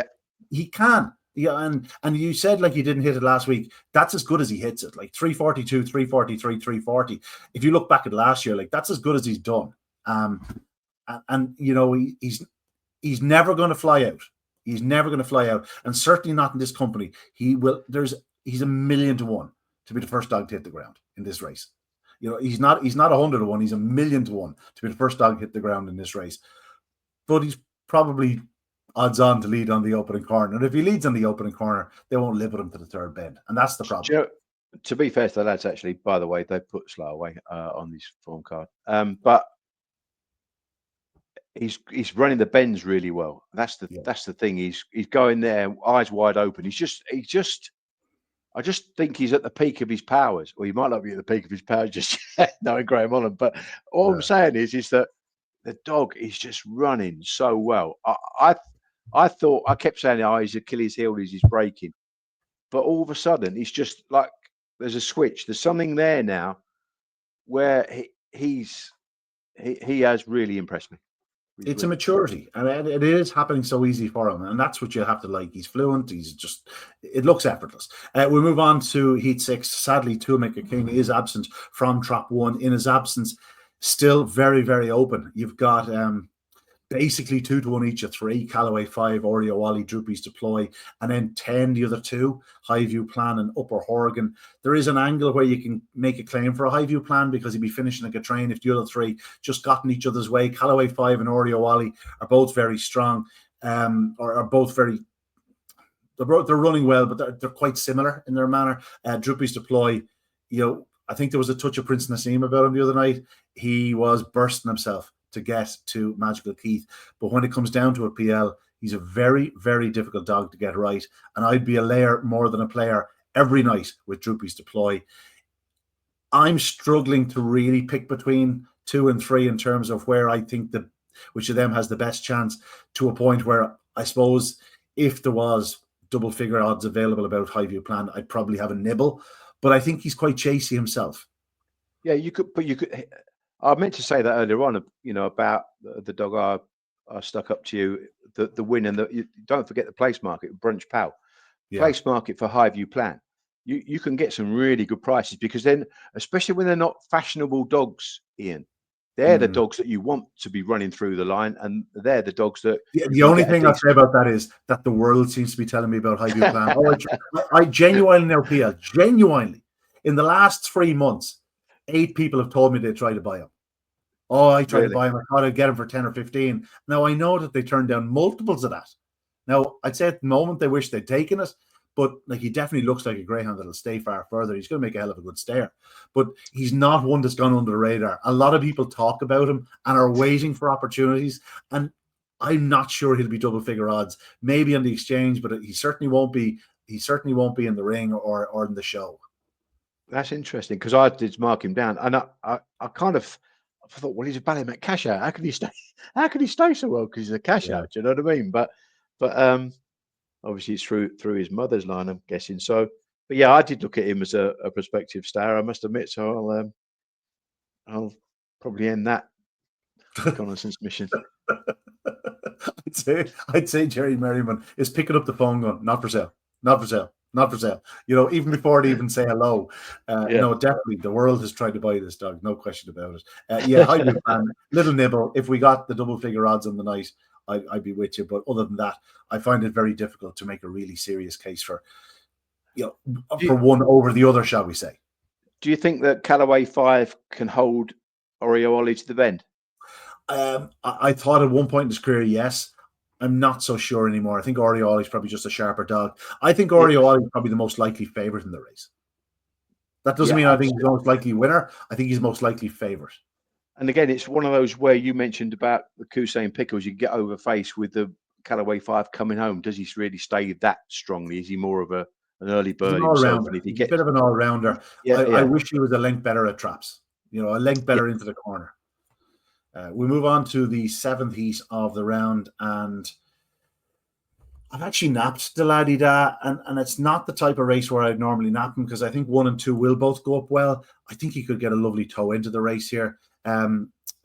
he can. Yeah, and you said like he didn't hit it last week. That's as good as he hits it. Like 342, 343, 340. If you look back at last year, like that's as good as he's done. And you know he's never going to fly out. He's never going to fly out, and certainly not in this company. He's 1,000,000 to 1 to be the first dog to hit the ground in this race. You know, he's not 100 to 1. He's 1,000,000 to 1 to be the first dog to hit the ground in this race. But he's probably odds on to lead on the opening corner. And if he leads on the opening corner, they won't live with him to the third bend. And that's the problem. To be fair to the lads, actually, by the way, they put Slow Away on this form card. But he's running the bends really well. That's the thing. He's going there, eyes wide open. I just think he's at the peak of his powers. Well, he might not be at the peak of his powers just yet, knowing Graham Holland. But all I'm saying is that the dog is just running so well. I thought, I kept saying, his Achilles heel is his braking. But all of a sudden, it's just like there's a switch. There's something there now where he has really impressed me. It's a maturity, and it is happening so easy for him, and that's what you have to like. He's fluent. It looks effortless. We move on to Heat 6. Sadly, Tuamaker King is absent from Trap 1. In his absence, still very, very open. You've got basically 2 to 1 each of 3, Callaway 5, Oreo Wally, Droopy's Deploy, and then 10 the other 2, Highview Plan and Upper Horgan. There is an angle where you can make a claim for a Highview Plan because he'd be finishing like a train if the other 3 just got in each other's way. Callaway 5 and Oreo Wally are both very strong, or are both very... They're running well, but they're quite similar in their manner. Droopy's Deploy, I think there was a touch of Prince Nassim about him the other night. He was bursting himself to get to Magical Keith, but when it comes down to a PL, he's a very, very difficult dog to get right, and I'd be a layer more than a player every night with Droopy's Deploy. I'm struggling to really pick between 2 and 3 in terms of where I think which of them has the best chance, to a point where I suppose if there was double figure odds available about Highview Plan, I'd probably have a nibble, but I think he's quite chasey himself. Yeah, you could. I meant to say that earlier on, about the dog I stuck up to you, the win, and don't forget the place market, Brunch Pal. Yeah. Place market for Highview Plan. You can get some really good prices, because then, especially when they're not fashionable dogs, Ian, they're the dogs that you want to be running through the line, and they're the dogs that... The only thing I'll say about that is that the world seems to be telling me about Highview Plan. I genuinely know, PL, genuinely, in the last 3 months, 8 people have told me they tried to buy him. I tried to buy him. I thought I'd get him for 10 or 15. Now, I know that they turned down multiples of that. Now, I'd say at the moment they wish they'd taken it, but he definitely looks like a greyhound that'll stay far further. He's going to make a hell of a good stare. But he's not one that's gone under the radar. A lot of people talk about him and are waiting for opportunities, and I'm not sure he'll be double figure odds. Maybe on the exchange, but he certainly won't be. He certainly won't be in the ring or in the show. That's interesting, because I did mark him down, and I kind of thought, well, he's a Ballymac cash out. How can he stay? How can he stay so well? Because he's a cash out. Do you know what I mean? But I Obviously, it's through his mother's line, I'm guessing. So, but yeah, I did look at him as a prospective star, I must admit. So I'll probably end that reconnaissance mission. I'd say Jerry Merriman is picking up the phone going, not for sale, not for sale, not for sale. You know, even before they even say hello. No, definitely the world has tried to buy this dog, no question about it. Yeah, I'd be a fan. Little nibble. If we got the double figure odds on the night, I'd be with you. But other than that, I find it very difficult to make a really serious case for, for one over the other, shall we say. Do you think that Callaway 5 can hold Oriole to the bend? I thought at one point in his career, yes. I'm not so sure anymore. I think Oriole is probably just a sharper dog. I think Oriole is probably the most likely favorite in the race. That doesn't mean I think he's the most likely winner. I think he's most likely favorite. And again, it's one of those where you mentioned about the Hussein Pickles. You get over face with the Callaway 5 coming home. Does he really stay that strongly? Is he more of an early bird himself? And if he gets a bit of an all-rounder, I wish he was a length better at traps. A length better into the corner. We move on to the 7th heat of the round, and I've actually napped the Laddie Da, and it's not the type of race where I'd normally nap him because I think 1 and 2 will both go up well. I think he could get a lovely toe into the race here.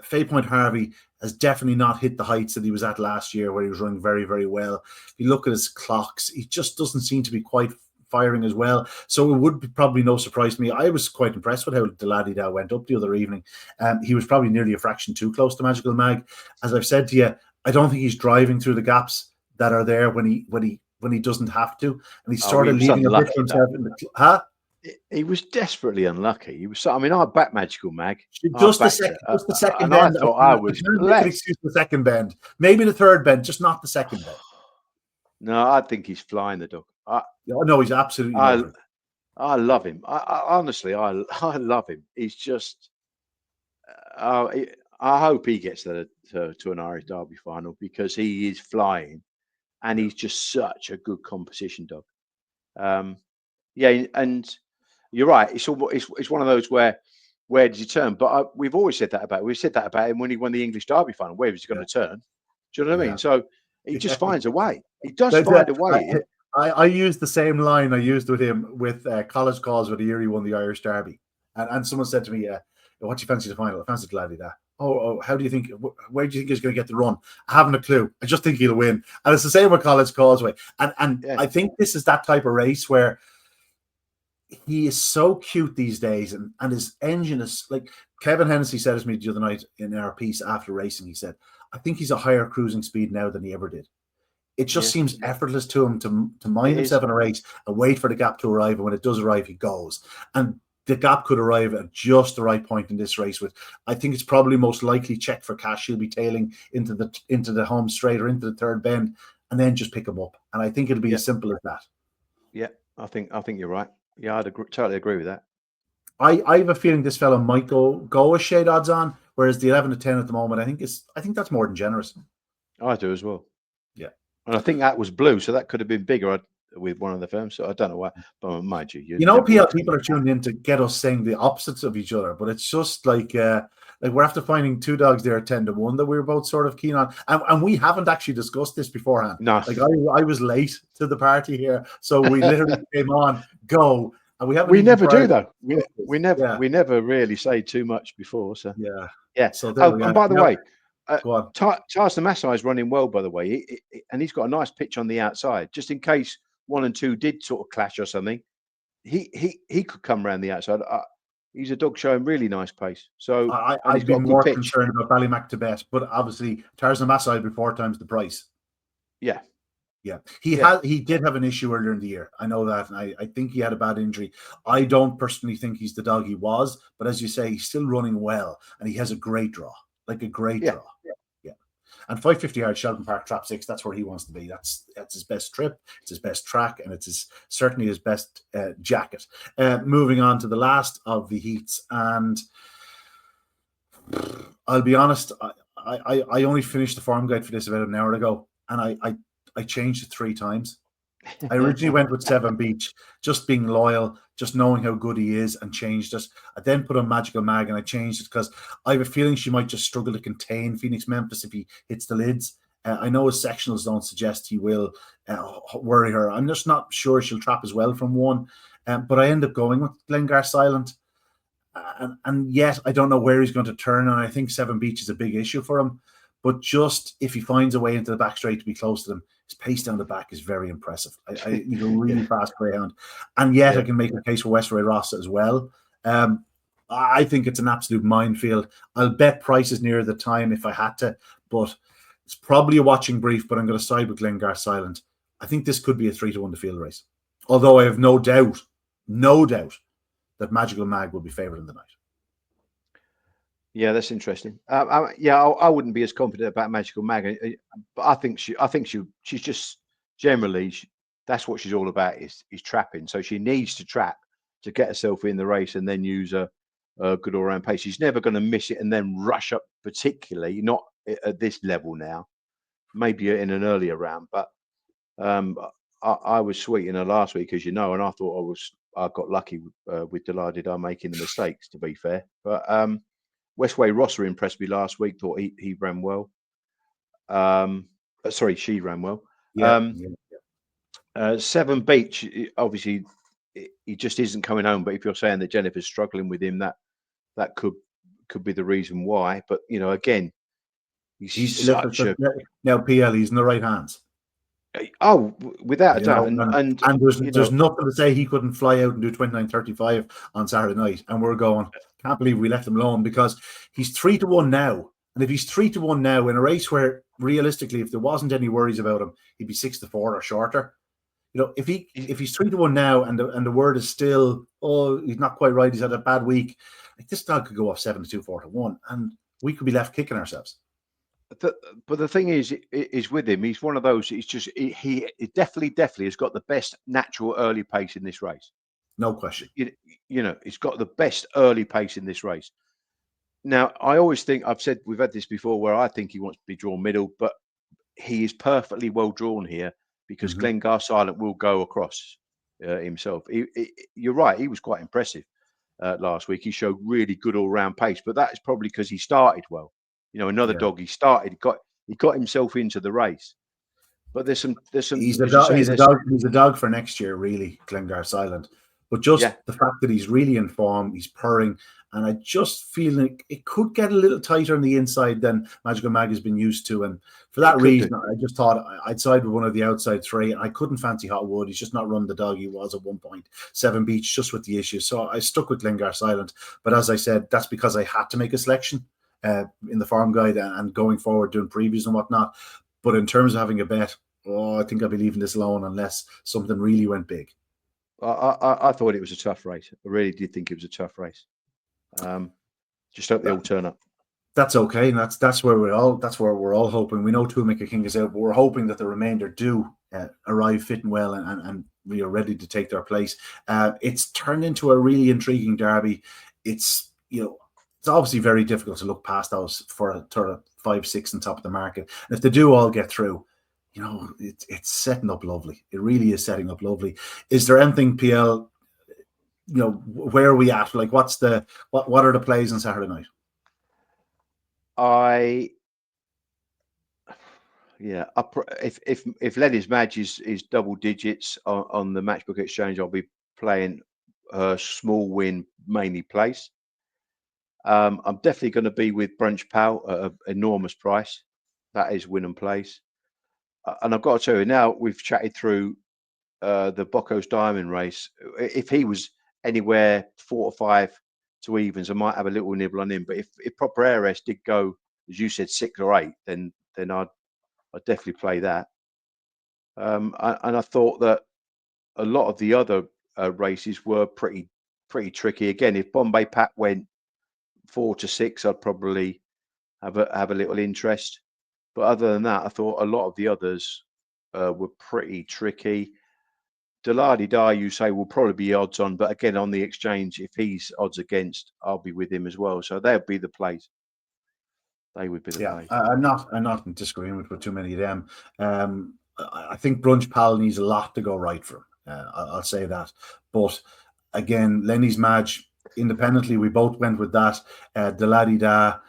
Fay Point Harvey has definitely not hit the heights that he was at last year where he was running very, very well. If you look at his clocks, he just doesn't seem to be quite firing as well. So it would be probably no surprise to me. I was quite impressed with how the Laddie Da went up the other evening. He was probably nearly a fraction too close to Magical Mag. As I've said to you, I don't think he's driving through the gaps that are there when he doesn't have to, and he's sort of leaving a bit for himself in the He was desperately unlucky. He was. I mean, I backed Magical Mag. Just the second bend. I thought I was blessed. The second bend, maybe the third bend, just not the second bend. No, I think he's flying the dog. No, he's absolutely. I love him. I honestly, I love him. He's just. I hope he gets to an Irish Derby final because he is flying, and he's just such a good composition dog. Yeah, and you're right. It's one of those where does he turn? But we've always said that about him. We've said that about him when he won the English Derby final. Where is he going to turn? Do you know what I mean? So he just finds a way. He does find a way. I used the same line I used with him with College Calls with the year he won the Irish Derby, and someone said to me, "What do you fancy the final?" I fancy Laddie Da. Oh, how do you think? Where do you think he's going to get the run? I haven't a clue. I just think he'll win, and it's the same with College Causeway. And I think this is that type of race where he is so cute these days, and his engine is like Kevin Hennessy said to me the other night in our piece after racing. He said, "I think he's a higher cruising speed now than he ever did. It just seems effortless to him to mind himself in a race and wait for the gap to arrive. And when it does arrive, he goes. And the gap could arrive at just the right point in this race. With, I think it's probably most likely check for cash. He'll be tailing into the home straight or into the third bend, and then just pick him up. And I think it'll be as simple as that. Yeah, I think you're right. Yeah, I'd totally agree with that. I have a feeling this fellow might go a shade odds on, whereas the 11 to 10 at the moment, I think that's more than generous. I do as well. Yeah. And I think that was blue, so that could have been bigger with one of the firms. So I don't know why, but mind you, people are tuning in to get us saying the opposites of each other, but it's just like we're after finding two dogs there at 10 to 1 that we were both sort of keen on, and we haven't actually discussed this beforehand. No, like I was late to the party here, so we literally came on go, and we haven't. We never do though. We never really say too much before. So yeah. So and by the way. Go on. Tars the Maasai is running well, by the way, and he's got a nice pitch on the outside, just in case 1 and 2 did sort of clash or something. He could come around the outside. He's a dog showing really nice pace. So I'd be more concerned about Ballymac Tibet, but obviously Tars the Maasai would be 4 times the price. Yeah. He did have an issue earlier in the year. I know that, and I think he had a bad injury. I don't personally think he's the dog he was, but as you say, he's still running well, and he has a great draw. Like a great draw. Yeah. And 550 yards, Shelbourne Park, trap 6, that's where he wants to be. That's his best trip, it's his best track, and it's certainly his best jacket. Moving on to the last of the heats, and I'll be honest, I only finished the form guide for this about an hour ago, and I changed it 3 times. I originally went with 7 Beach, just being loyal, just knowing how good he is, and changed it. I then put on Magical Mag, and I changed it because I have a feeling she might just struggle to contain Phoenix Memphis if he hits the lids. I know his sectionals don't suggest he will worry her. I'm just not sure she'll trap as well from 1. But I end up going with Glengar Silent. And yet I don't know where he's going to turn. And I think Seven Beach is a big issue for him. But just if he finds a way into the back straight to be close to them, his pace down the back is very impressive. He's a really fast greyhound. And yet I can make a case for Westray Ross as well. I think it's an absolute minefield. I'll bet prices near the time if I had to, but it's probably a watching brief, but I'm going to side with Glengar Silent. I think this could be a 3-1 to field race. Although I have no doubt that Magical Mag will be favoured in the night. Yeah, that's interesting. I wouldn't be as confident about Magical Mag, but I think she's just generally that's what she's all about is trapping. So she needs to trap to get herself in the race and then use a good all round pace. She's never going to miss it and then rush up, particularly not at this level now. Maybe in an earlier round, but I was sweeting her last week, as you know, and I thought I got lucky with Deladida making the mistakes. To be fair, but Westway Rosser impressed me last week. Thought he ran well. Sorry, she ran well. Seven Beach, obviously, he just isn't coming home. But if you're saying that Jennifer's struggling with him, that could be the reason why. But again, he's such a now PL. He's in the right hands. Oh, without a doubt, and there's nothing to say he couldn't fly out and do 29.35 on Saturday night. And we're going, can't believe we left him alone, because he's 3-1 now. And if he's 3-1 now in a race where realistically, if there wasn't any worries about him, he'd be 6-4 or shorter. If he's 3-1 now, and the word is still, he's not quite right, he's had a bad week. Like, this dog could go off 7-2, 4-1, and we could be left kicking ourselves. But the thing is with him, he's one of those. He's just he definitely has got the best natural early pace in this race. No question. He's got the best early pace in this race. Now, I always think we've had this before, where I think he wants to be drawn middle, but he is perfectly well drawn here because Glengar Silent will go across himself. You're right. He was quite impressive last week. He showed really good all round pace, but that is probably because he started well. Another dog. He started, he got himself into the race. But there's some. He's a dog for next year, really, Glengar Silent. But just the fact that he's really in form, he's purring, and I just feel like it could get a little tighter on the inside than Magical Mag has been used to. And for that reason, I just thought I'd side with one of the outside 3. And I couldn't fancy Hot Wood. He's just not run the dog he was at 1.7 Beach, just with the issues. So I stuck with Glengar Silent. But as I said, that's because I had to make a selection in the farm guide and going forward doing previews and whatnot. But in terms of having a bet, I think I'll be leaving this alone unless something really went big. I thought it was a tough race. I really did think it was a tough race. Just hope they all turn up. That's okay, and that's where we're all hoping. We know Tuamika King is out, but we're hoping that the remainder do arrive fit and well and we are ready to take their place. It's turned into a really intriguing derby. It's obviously very difficult to look past those for a sort of 5-6 on top of the market. And if they do all get through, it's setting up lovely. It really is setting up lovely. Is there anything, PL, where are we at? Like, what are the plays on Saturday night? If Lenny's Madge is double digits on the Matchbook Exchange, I'll be playing her small win mainly place. I'm definitely going to be with Brunch Pal at an enormous price. That is win and place. And I've got to tell you, now we've chatted through the Bocco's Diamond race. If he was anywhere 4 or 5 to evens, I might have a little nibble on him. But if Proper Heiress did go, as you said, 6 or 8, then I'd definitely play that. And I thought that a lot of the other races were pretty tricky. Again, if Bombay Pat went 4 to 6, I'd probably have a little interest. But other than that, I thought a lot of the others were pretty tricky. Deladida, you say, will probably be odds on, but again, on the exchange, if he's odds against, I'll be with him as well. So they'll be the plays. They would be the plays. I'm not in disagreement with too many of them. I think Brunch Pal needs a lot to go right for him. I'll say that. But again, Lenny's Madge, independently, we both went with that. Deladida,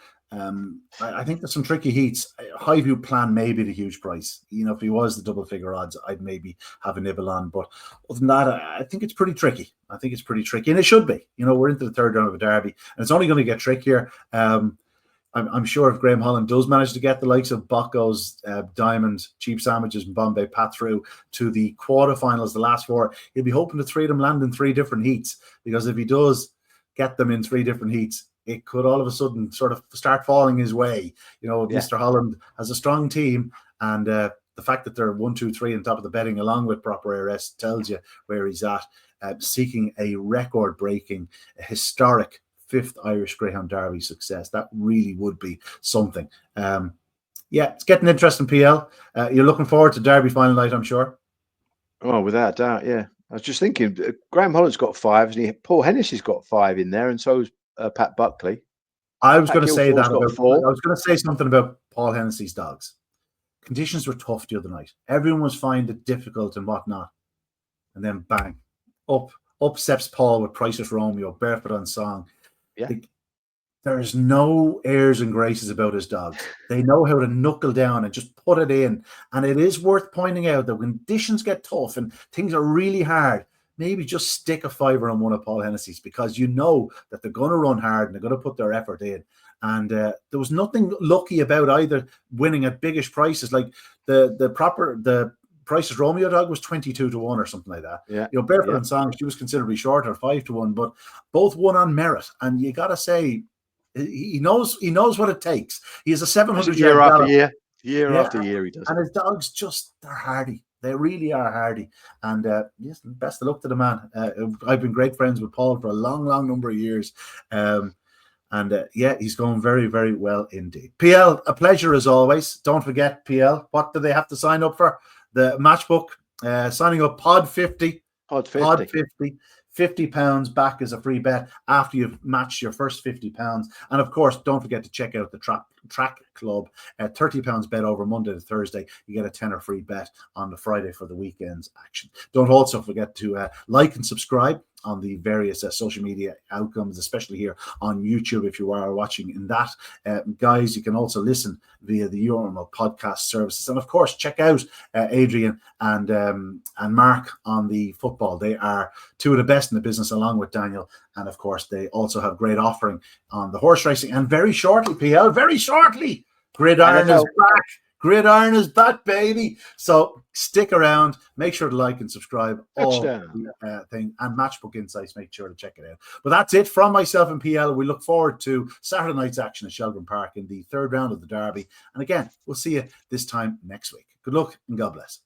I think there's some tricky heats. Highview Plan may be the huge price. If he was the double figure odds, I'd maybe have a nibble on. But other than that, I think it's pretty tricky. And it should be. We're into the third round of a derby, and it's only going to get trickier. I'm sure if Graham Holland does manage to get the likes of Bocco's, Diamond, Cheap Sandwiches, and Bombay Pat through to the quarterfinals, the last four, he'll be hoping the three of them land in 3 different heats. Because if he does get them in 3 different heats, it could all of a sudden sort of start falling his way. Mr. Holland has a strong team, and the fact that they're 1, 2, 3 on top of the betting, along with proper ARS, tells you where he's at, seeking a record-breaking, historic 5th Irish Greyhound Derby success. That really would be something. It's getting interesting, PL. You're looking forward to Derby final night, I'm sure. Oh, without a doubt, yeah. I was just thinking, Graham Holland's got 5, and Paul Hennessy's got 5 in there, and so's Pat Buckley. I was going to say that about 4. I was going to say something about Paul Hennessy's dogs. Conditions were tough the other night. Everyone was finding it difficult and whatnot. And then bang, up steps Paul with Priceless Romeo, barefoot on song. Yeah. There's no airs and graces about his dogs. They know how to knuckle down and just put it in. And it is worth pointing out that when conditions get tough and things are really hard, maybe just stick a $5 on one of Paul Hennessy's, because you know that they're going to run hard and they're going to put their effort in. And there was nothing lucky about either winning at biggish prices. Like the Price's Romeo dog was 22 to 1 or something like that. Yeah. Barefoot and Song, she was considerably shorter, 5 to 1, but both won on merit. And you got to say, he knows what it takes. He has a 700 year after year. Year after year he does. And his dogs they're hardy. They really are hardy. And yes, best of luck to the man. I've been great friends with Paul for a long, long number of years. He's going very, very well indeed. PL, a pleasure as always. Don't forget, PL, what do they have to sign up for? The Matchbook, signing up Pod 50. Pod 50. £50 back as a free bet after you've matched your first £50. And of course, don't forget to check out the Track Club. £30 bet over Monday to Thursday. You get a tenner free bet on the Friday for the weekend's action. Don't also forget to like and subscribe on the various social media outcomes, especially here on YouTube if you are watching in that. Guys, you can also listen via the URL podcast services. And of course, check out Adrian and Mark on the football. They are 2 of the best in the business, along with Daniel. And of course, they also have great offering on the horse racing. And very shortly, PL, Gridiron is back. Gridiron is back, baby. So stick around. Make sure to like and subscribe. All thing, and Matchbook Insights. Make sure to check it out. But that's it from myself and PL. We look forward to Saturday night's action at Shelbourne Park in the 3rd round of the Derby. And again, we'll see you this time next week. Good luck and God bless.